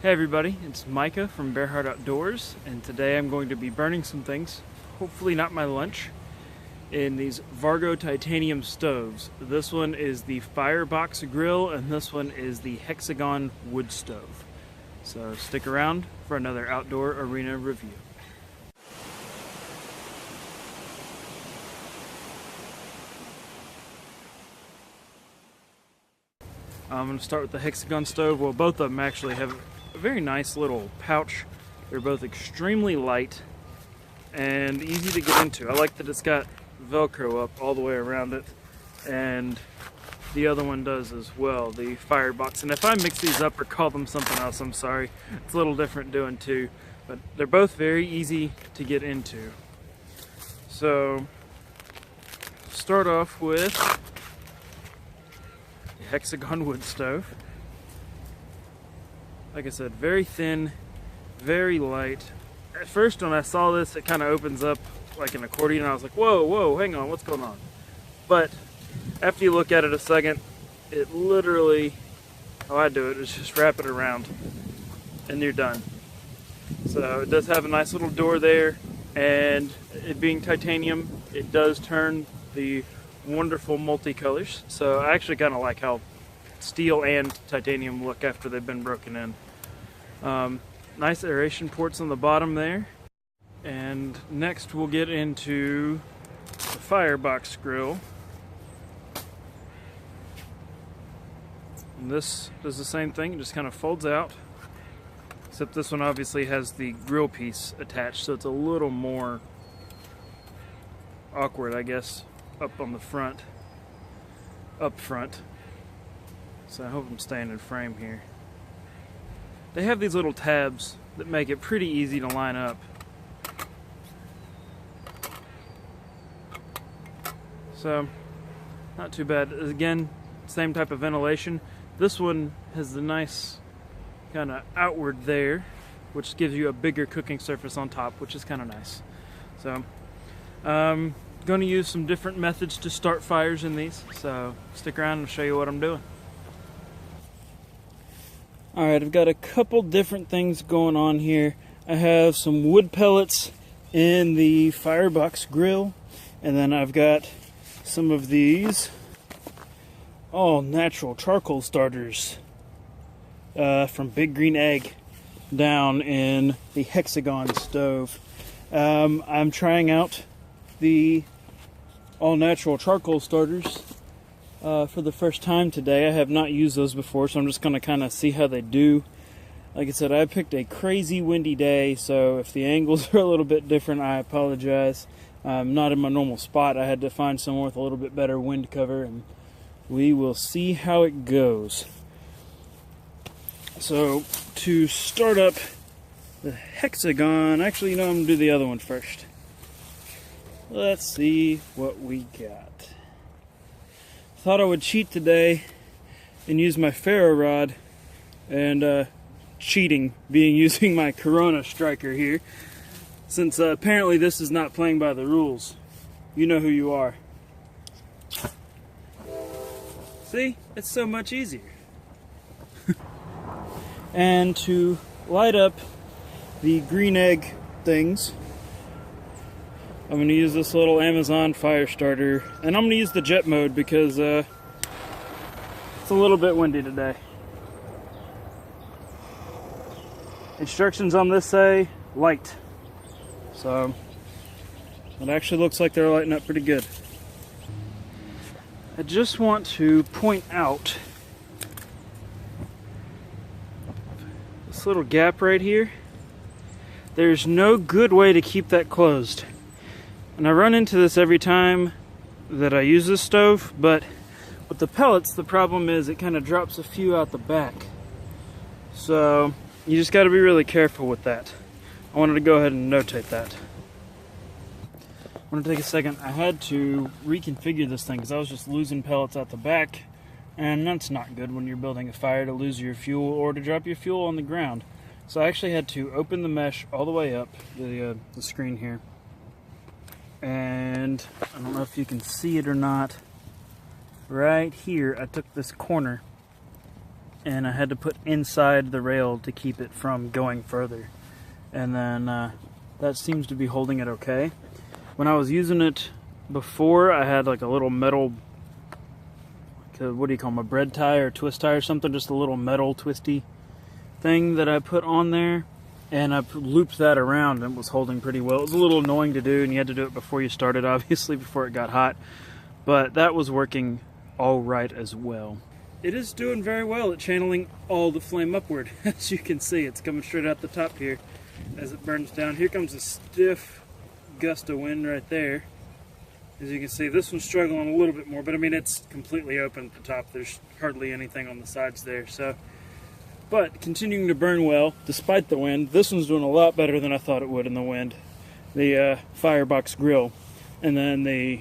Hey everybody, it's Micah from BearHart Outdoors, and today I'm going to be burning some things, hopefully not my lunch, in these Vargo Titanium stoves. This one is the Firebox grill, and this one is the Hexagon Wood stove. So stick around for another outdoor arena review. I'm going to start with the Hexagon stove. Well, both of them actually have a very nice little pouch. They're both extremely light and easy to get into. I like that it's got Velcro up all the way around it, and the other one does as well, the Firebox. And if I mix these up or call them something else, I'm sorry. It's a little different doing two, but they're both very easy to get into. So, start off with the Hexagon Wood stove. Like I said, very thin, very light. At first when I saw this, it kind of opens up like an accordion, and I was like, whoa, hang on, what's going on? But after you look at it a second, it literally, how I do it is just wrap it around and you're done. So it does have a nice little door there, and it being titanium, it does turn the wonderful multicolors. So I actually kind of like how steel and titanium look after they've been broken in. Nice aeration ports on the bottom there. And next we'll get into the Firebox grill. And this does the same thing, it just kind of folds out. Except this one obviously has the grill piece attached, so it's a little more awkward, I guess, up on the front, up front. So I hope I'm staying in frame here. They have these little tabs that make it pretty easy to line up. So, not too bad. Again, same type of ventilation. This one has the nice kind of outward there, which gives you a bigger cooking surface on top, which is kind of nice. So, going to use some different methods to start fires in these. So, stick around and I'll show you what I'm doing. Alright, I've got a couple different things going on here. I have some wood pellets in the Firebox grill, and then I've got some of these all natural charcoal starters from Big Green Egg down in the Hexagon stove. I'm trying out the all natural charcoal starters for the first time today. I have not used those before, so I'm just going to kind of see how they do. Like I said, I picked a crazy windy day, so if the angles are a little bit different, I apologize. I'm not in my normal spot. I had to find somewhere with a little bit better wind cover, and we will see how it goes. So, to start up the Hexagon, actually, I'm going to do the other one first. Let's see what we got. Thought I would cheat today and use my ferro rod, and cheating being using my Corona striker here, since apparently this is not playing by the rules. You know who you are. See? It's so much easier. And to light up the green egg things, I'm going to use this little Amazon fire starter, and I'm going to use the jet mode because it's a little bit windy today. Instructions on this say light, so it actually looks like they're lighting up pretty good. I just want to point out this little gap right here. There's no good way to keep that closed. And I run into this every time that I use this stove, but with the pellets, the problem is it kind of drops a few out the back. So you just got to be really careful with that. I wanted to go ahead and notate that. I want to take a second. I had to reconfigure this thing because I was just losing pellets out the back, and that's not good when you're building a fire, to lose your fuel or to drop your fuel on the ground. So I actually had to open the mesh all the way up, the screen here. And I don't know if you can see it or not. Right here, I took this corner and I had to put inside the rail to keep it from going further. And then that seems to be holding it okay. When I was using it before, I had like a little metal, what do you call them, a bread tie or twist tie or something, just a little metal twisty thing that I put on there, and I looped that around and it was holding pretty well. It was a little annoying to do, and you had to do it before you started, obviously, before it got hot, but that was working all right as well. It is doing very well at channeling all the flame upward. As you can see, it's coming straight out the top here as it burns down. Here comes a stiff gust of wind right there. As you can see, this one's struggling a little bit more, but I mean, it's completely open at the top. There's hardly anything on the sides there. So, but continuing to burn well despite the wind. This one's doing a lot better than I thought it would in the wind. The firebox grill, and then the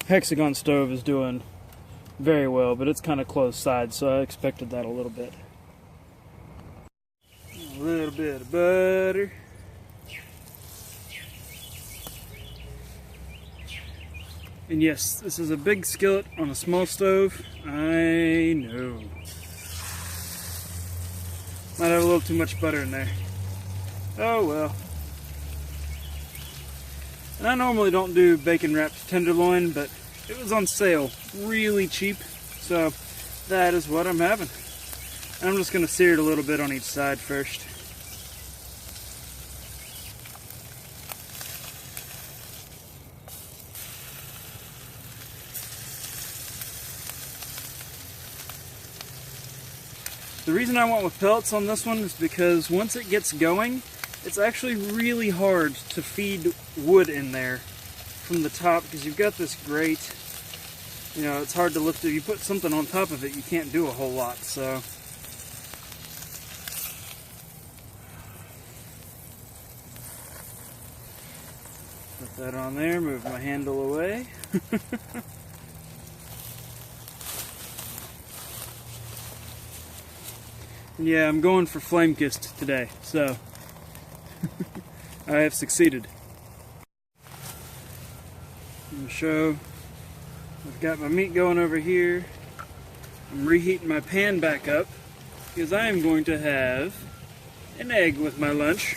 hexagon stove is doing very well, but it's kind of closed sides, so I expected that a little bit. A little bit of butter. And yes, this is a big skillet on a small stove. I know. Might have a little too much butter in there. Oh well. And I normally don't do bacon wrapped tenderloin, but it was on sale, really cheap, so that is what I'm having. And I'm just going to sear it a little bit on each side first. The reason I went with pellets on this one is because once it gets going, it's actually really hard to feed wood in there from the top, because you've got this grate. You know, it's hard to lift it. If you put something on top of it, you can't do a whole lot. So put that on there, move my handle away. Yeah, I'm going for flame kissed today, so I have succeeded. I'm going to show, I've got my meat going over here. I'm reheating my pan back up because I am going to have an egg with my lunch.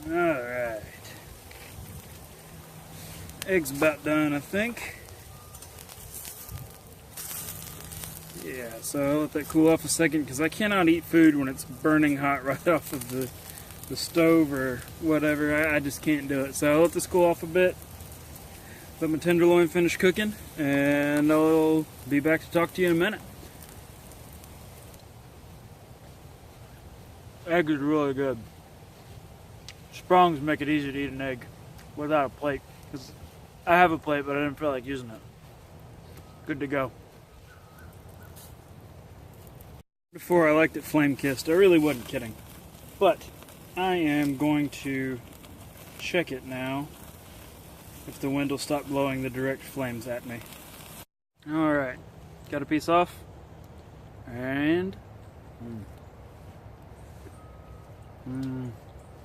Alright. Egg's about done, I think. Yeah, so I'll let that cool off a second because I cannot eat food when it's burning hot right off of the stove or whatever. I just can't do it. So I'll let this cool off a bit. Let my tenderloin finish cooking, and I'll be back to talk to you in a minute. Egg is really good. Sprongs make it easy to eat an egg without a plate, because I have a plate, but I didn't feel like using it. Good to go. Before I liked it flame kissed. I really wasn't kidding. But I am going to check it now if the wind will stop blowing the direct flames at me. Alright, got a piece off, and oh,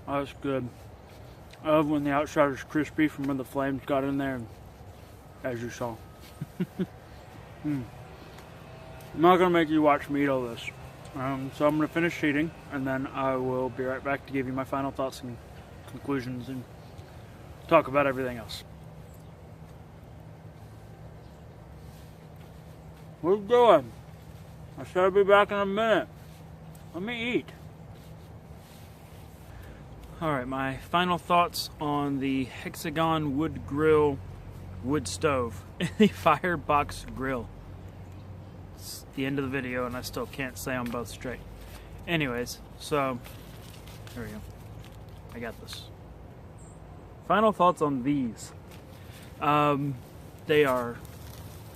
that's good. I love when the outside is crispy from when the flames got in there, as you saw. I'm not going to make you watch me eat all this. So I'm going to finish heating, and then I will be right back to give you my final thoughts and conclusions and talk about everything else. Where's it going? I said I'll be back in a minute. Let me eat. Alright, my final thoughts on the Hexagon Wood Grill wood stove, the Firebox Grill. It's the end of the video and I still can't say them both straight. Anyways, so there we go. I got this. Final thoughts on these. They are,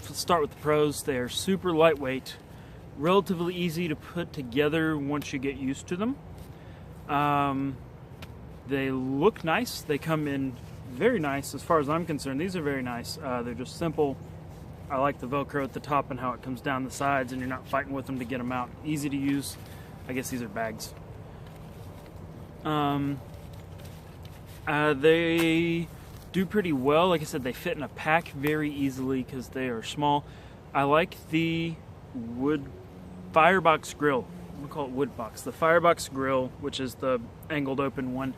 let's start with the pros, they are super lightweight, relatively easy to put together once you get used to them. They look nice. They come in very nice as far as I'm concerned. These are very nice. They're just simple. I like the Velcro at the top and how it comes down the sides and you're not fighting with them to get them out. Easy to use. I guess these are bags. They do pretty well. Like I said, they fit in a pack very easily because they are small. I like the wood firebox grill. I'm gonna call it wood box. The firebox grill, which is the angled open one,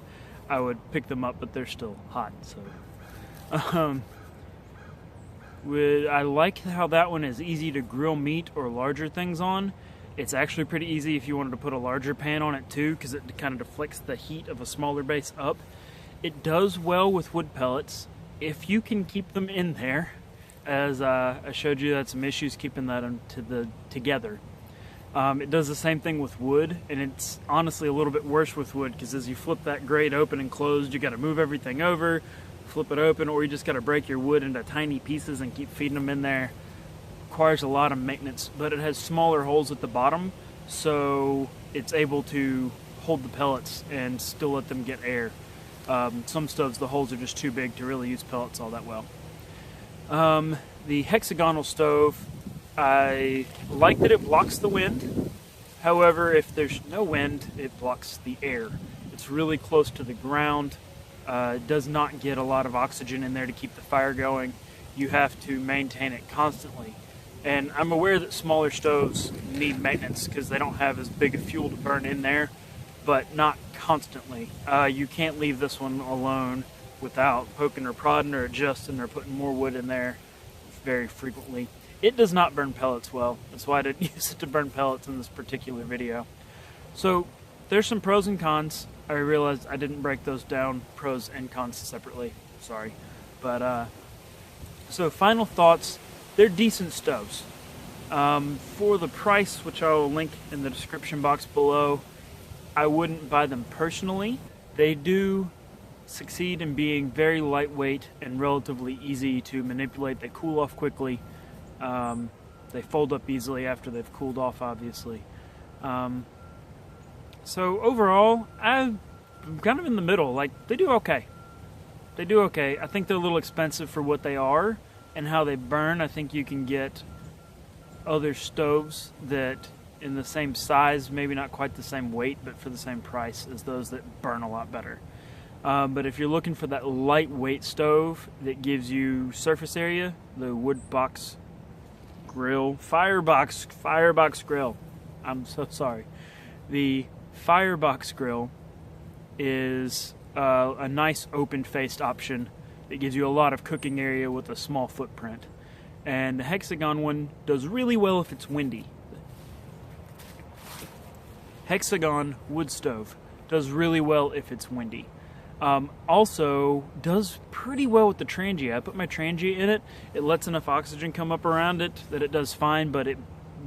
I would pick them up, but they're still hot. So, I like how that one is easy to grill meat or larger things on. It's actually pretty easy if you wanted to put a larger pan on it too, because it kind of deflects the heat of a smaller base up. It does well with wood pellets if you can keep them in there. As I showed you, had some issues keeping that together. It does the same thing with wood, and it's honestly a little bit worse with wood because as you flip that grate open and closed, you got to move everything over, flip it open, or you just got to break your wood into tiny pieces and keep feeding them in there. Requires a lot of maintenance, but it has smaller holes at the bottom, so it's able to hold the pellets and still let them get air. Some stoves, the holes are just too big to really use pellets all that well. The hexagonal stove, I like that it blocks the wind. However, if there's no wind, it blocks the air. It's really close to the ground. It does not get a lot of oxygen in there to keep the fire going. You have to maintain it constantly. And I'm aware that smaller stoves need maintenance because they don't have as big a fuel to burn in there, but not constantly. You can't leave this one alone without poking or prodding or adjusting or putting more wood in there very frequently. It does not burn pellets well. That's why I didn't use it to burn pellets in this particular video. So there's some pros and cons. I realized I didn't break those down, pros and cons separately. Sorry. But so final thoughts. They're decent stoves. For the price, which I will link in the description box below, I wouldn't buy them personally. They do succeed in being very lightweight and relatively easy to manipulate. They cool off quickly. They fold up easily after they've cooled off, obviously. So overall, I'm kind of in the middle. Like, they do okay. They do okay. I think they're a little expensive for what they are and how they burn. I think you can get other stoves that in the same size, maybe not quite the same weight, but for the same price as those that burn a lot better. But if you're looking for that lightweight stove that gives you surface area, the wood box grill, firebox grill. I'm so sorry. The firebox grill is a nice open-faced option that gives you a lot of cooking area with a small footprint. And the hexagon one does really well if it's windy. Hexagon wood stove does really well if it's windy. Also does pretty well with the Trangia. I put my Trangia in it. It lets enough oxygen come up around it that it does fine, but it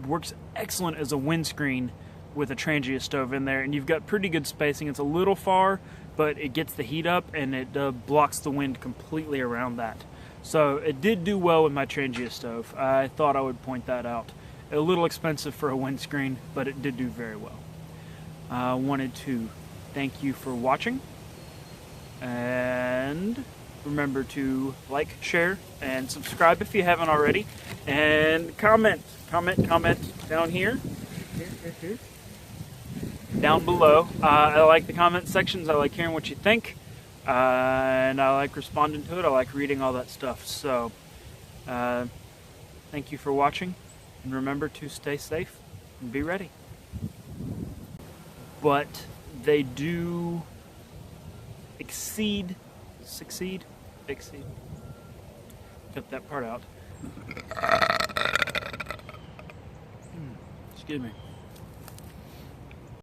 works excellent as a windscreen with a Trangia stove in there, and you've got pretty good spacing. It's a little far, but it gets the heat up and it blocks the wind completely around that. So it did do well with my Trangia stove. I thought I would point that out. A little expensive for a windscreen, but it did do very well. I wanted to thank you for watching. And remember to like, share, and subscribe if you haven't already. And comment down here. Down below. I like the comment sections. I like hearing what you think. And I like responding to it. I like reading all that stuff. So, thank you for watching. And remember to stay safe and be ready. But they do succeed. Cut that part out. Excuse me.